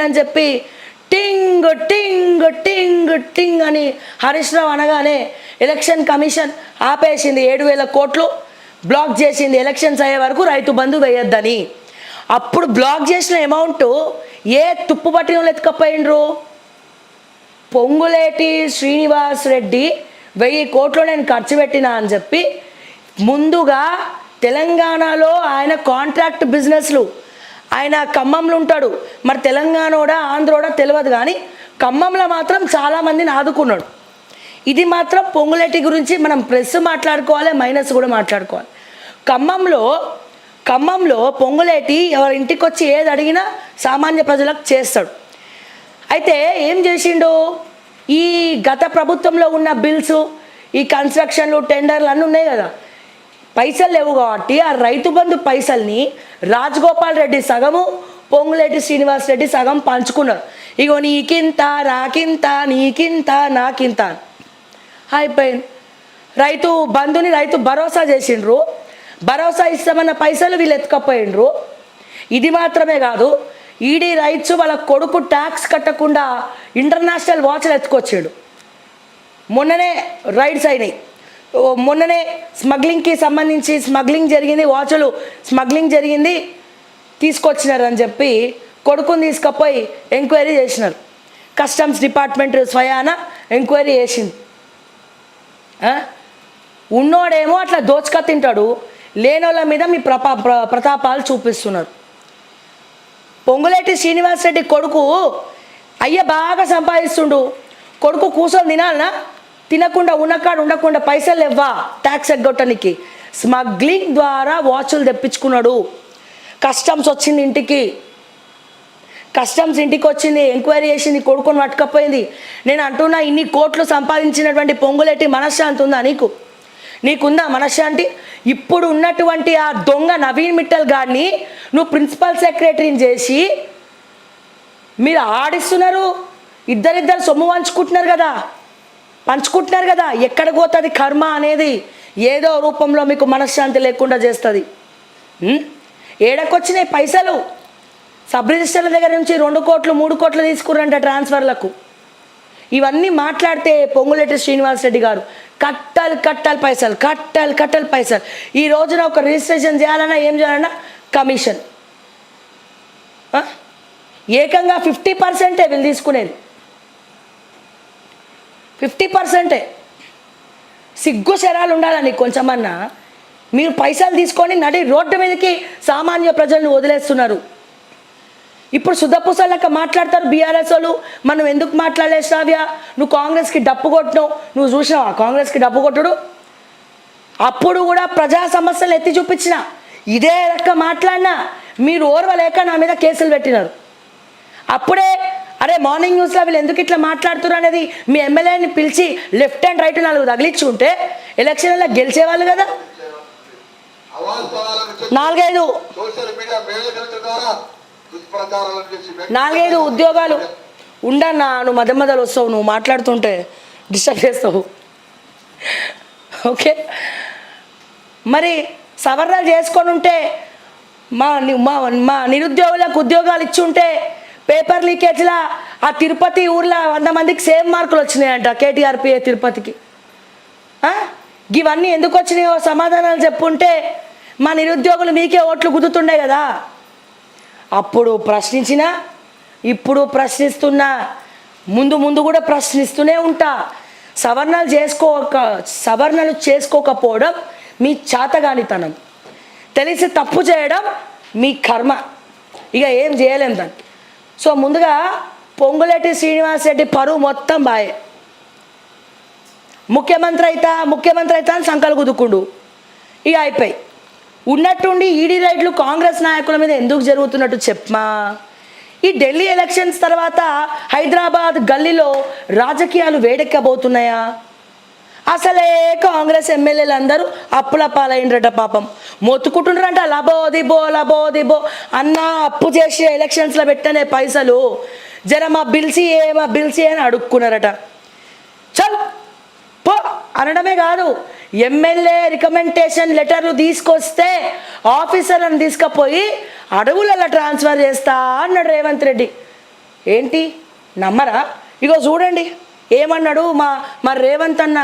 అని చెప్పి టింగ్ టింగ్ టింగ్ టింగ్ అని హరీష్ రావు అనగానే ఎలక్షన్ కమిషన్ ఆపేసింది. 7,000 కోట్లు బ్లాక్ చేసింది ఎలక్షన్స్ అయ్యే వరకు రైతు బంధు వేయొద్దని. అప్పుడు బ్లాక్ చేసిన అమౌంట్ ఏ తుప్పు పట్టిన ఎత్తుకపోయిండ్రు? పొంగులేటి శ్రీనివాస్ రెడ్డి 1000 కోట్లు నేను ఖర్చు పెట్టినా అని చెప్పి ముందుగా తెలంగాణలో ఆయన కాంట్రాక్ట్ బిజినెస్లు, ఆయన ఖమ్మంలో ఉంటాడు, మరి తెలంగాణోడా ఆంధ్రోడా తెలియదు, కానీ ఖమ్మంలో మాత్రం చాలామందిని ఆదుకున్నాడు. ఇది మాత్రం పొంగులేటి గురించి మనం ప్రెస్ మాట్లాడుకోవాలి, మైనస్ కూడా మాట్లాడుకోవాలి. ఖమ్మంలో పొంగులేటి ఎవరి ఇంటికి వచ్చి ఏది అడిగినా సామాన్య ప్రజలకు చేస్తాడు. అయితే ఏం చేసిండు? ఈ గత ప్రభుత్వంలో ఉన్న బిల్స్, ఈ కన్స్ట్రక్షన్లు, టెండర్లు అన్నీ ఉన్నాయి కదా, పైసలు లేవు కాబట్టి ఆ రైతు బంధు పైసల్ని రాజగోపాల్ రెడ్డి సగము, పొంగులేటి శ్రీనివాస్ రెడ్డి సగం పంచుకున్నారు. ఇగో నీకింత, నాకింత, నీకింత, నాకింత అయిపోయింది. రైతు బంధుని రైతు భరోసా చేసిండ్రు. భరోసా ఇస్తామన్న పైసలు వీళ్ళు ఎత్తుకపోయిండ్రు. ఇది మాత్రమే కాదు, ఈడీ రైట్స్ వాళ్ళ కొడుకు ట్యాక్స్ కట్టకుండా ఇంటర్నేషనల్ వాచ్లు ఎత్తుకొచ్చాడు. మొన్ననే రైడ్స్ అయినాయి. మొన్ననే స్మగ్లింగ్కి సంబంధించి స్మగ్లింగ్ జరిగింది, వాచ్లు స్మగ్లింగ్ జరిగింది, తీసుకొచ్చినారని చెప్పి కొడుకుని తీసుకుపోయి ఎంక్వైరీ చేసినారు. కస్టమ్స్ డిపార్ట్మెంట్ స్వయాన ఎంక్వైరీ చేసింది. ఉన్నోడేమో అట్లా దోచుక తింటాడు, లేనోళ్ళ మీద మీ ప్రతాపాలు చూపిస్తున్నారు. పొంగులేటి శ్రీనివాస్ రెడ్డి కొడుకు అయ్య బాగా సంపాదిస్తుండు, కొడుకు కూర్చొని తినాలనా? తినకుండా ఉన్నకాడు ఉండకుండా పైసలు ఇవ్వా ట్యాక్స్ ఎగ్గొట్టడానికి స్మగ్లింగ్ ద్వారా వాచ్లు తెప్పించుకున్నాడు. కస్టమ్స్ వచ్చింది ఇంటికి, కస్టమ్స్ ఇంటికి వచ్చింది, ఎంక్వైరీ చేసింది, కొడుకుని పట్టుకపోయింది. నేను అంటున్నా, ఇన్ని కోట్లు సంపాదించినటువంటి పొంగులేటి మనశ్శాంతి ఉందా నీకు? నీకుందా మనశ్శాంతి? ఇప్పుడు ఉన్నటువంటి ఆ దొంగ నవీన్ మిట్టల్ గారిని నువ్వు ప్రిన్సిపల్ సెక్రటరీని చేసి మీరు ఆడిస్తున్నారు. ఇద్దరిద్దరు సొమ్ము పంచుకుంటున్నారు కదా. ఎక్కడ పోతుంది కర్మ అనేది ఏదో రూపంలో మీకు మనశ్శాంతి లేకుండా చేస్తుంది. ఏడకొచ్చినాయి పైసలు? సబ్ రిజిస్టర్ల దగ్గర నుంచి 2 కోట్లు 3 కోట్లు తీసుకురంట ట్రాన్స్ఫర్లకు. ఇవన్నీ మాట్లాడితే పొంగులేటి శ్రీనివాస్ రెడ్డి గారు కట్టాలి పైసలు. ఈ రోజున ఒక రిజిస్ట్రేషన్ చేయాలన్నా ఏం చేయాలన్నా కమిషన్. ఏకంగా 50% వీళ్ళు తీసుకునేది, 50%. సిగ్గు శరాలు ఉండాలని కొంచెమన్నా. మీరు పైసలు తీసుకొని నడి రోడ్డు మీదకి సామాన్య ప్రజలను వదిలేస్తున్నారు. ఇప్పుడు శుద్ధపూసలక మాట్లాడతారు బీఆర్ఎస్ వాళ్ళు. మనం ఎందుకు మాట్లాడలేదు శ్రావ్య? నువ్వు కాంగ్రెస్కి డప్పు కొట్టినావు, నువ్వు చూసినావా కాంగ్రెస్కి డప్పు కొట్టుడు? అప్పుడు కూడా ప్రజా సమస్యలు ఎత్తి చూపించిన ఇదే రక మాట్లాడినా మీరు ఓర్వలేక నా మీద కేసులు పెట్టినారు. అప్పుడే అరే మార్నింగ్ న్యూస్లో వీళ్ళు ఎందుకు ఇట్లా మాట్లాడుతున్నారు అనేది మీ ఎమ్మెల్యేని పిలిచి లెఫ్ట్ అండ్ రైట్ 4 తగిలించి ఉంటే ఎలక్షన్లో గెలిచేవాళ్ళు కదా. 4-5 ఉద్యోగాలు ఉండన్నా. నువ్వు మధ్యలో వస్తావు, నువ్వు మాట్లాడుతుంటే డిస్టర్బ్ చేస్తావు. ఓకే, మరి సవరణలు చేసుకొని ఉంటే మా నిరుద్యోగులకు ఉద్యోగాలు ఇచ్చి ఉంటే పేపర్ లీకేజ్లా ఆ తిరుపతి ఊర్లో 100 మందికి సేమ్ మార్కులు వచ్చినాయంట కేటీఆర్పీఏ తిరుపతికి. ఇవన్నీ ఎందుకు వచ్చినాయో సమాధానాలు చెప్పుంటే మా నిరుద్యోగులు మీకే ఓట్లు గుద్దుతుండే కదా. అప్పుడు ప్రశ్నించిన, ఇప్పుడు ప్రశ్నిస్తున్నా, ముందు కూడా ప్రశ్నిస్తూనే ఉంటా. సవరణలు చేసుకోకపోవడం మీ చాతగానితనం, తెలిసి తప్పు చేయడం మీ కర్మ. ఇక ఏం చేయలేం దాన్ని. సో ముందుగా పొంగులేటి శ్రీనివాస్ రెడ్డి పరువు మొత్తం బాయే. ముఖ్యమంత్రి అయితా అని సంకలు కుదుకుండు. ఇక అయిపోయి ఉన్నట్టుండి ఈడీ రైడ్లు కాంగ్రెస్ నాయకుల మీద ఎందుకు జరుగుతున్నట్టు చెప్పమా. ఈ ఢిల్లీ ఎలక్షన్స్ తర్వాత హైదరాబాద్ గల్లీలో రాజకీయాలు వేడెక్కబోతున్నాయా? అసలే కాంగ్రెస్ ఎమ్మెల్యేలు అందరూ అప్పుల పాలైండ్రట. పాపం మొత్తుకుంటుండ్రంట, లబోదిబో అన్న అప్పు చేసి ఎలక్షన్స్లో పెట్టనే పైసలు జర మా బిల్సీ అని అడుక్కున్నారట. చల్ పో అనడమే కాదు, ఎమ్మెల్యే రికమెండేషన్ లెటర్లు తీసుకొస్తే ఆఫీసర్లను తీసుకుపోయి అడవులలో ట్రాన్స్ఫర్ చేస్తా అన్నాడు రేవంత్ రెడ్డి. ఏంటి నమ్మరా? ఇగో చూడండి ఏమన్నాడు మా రేవంత్ అన్న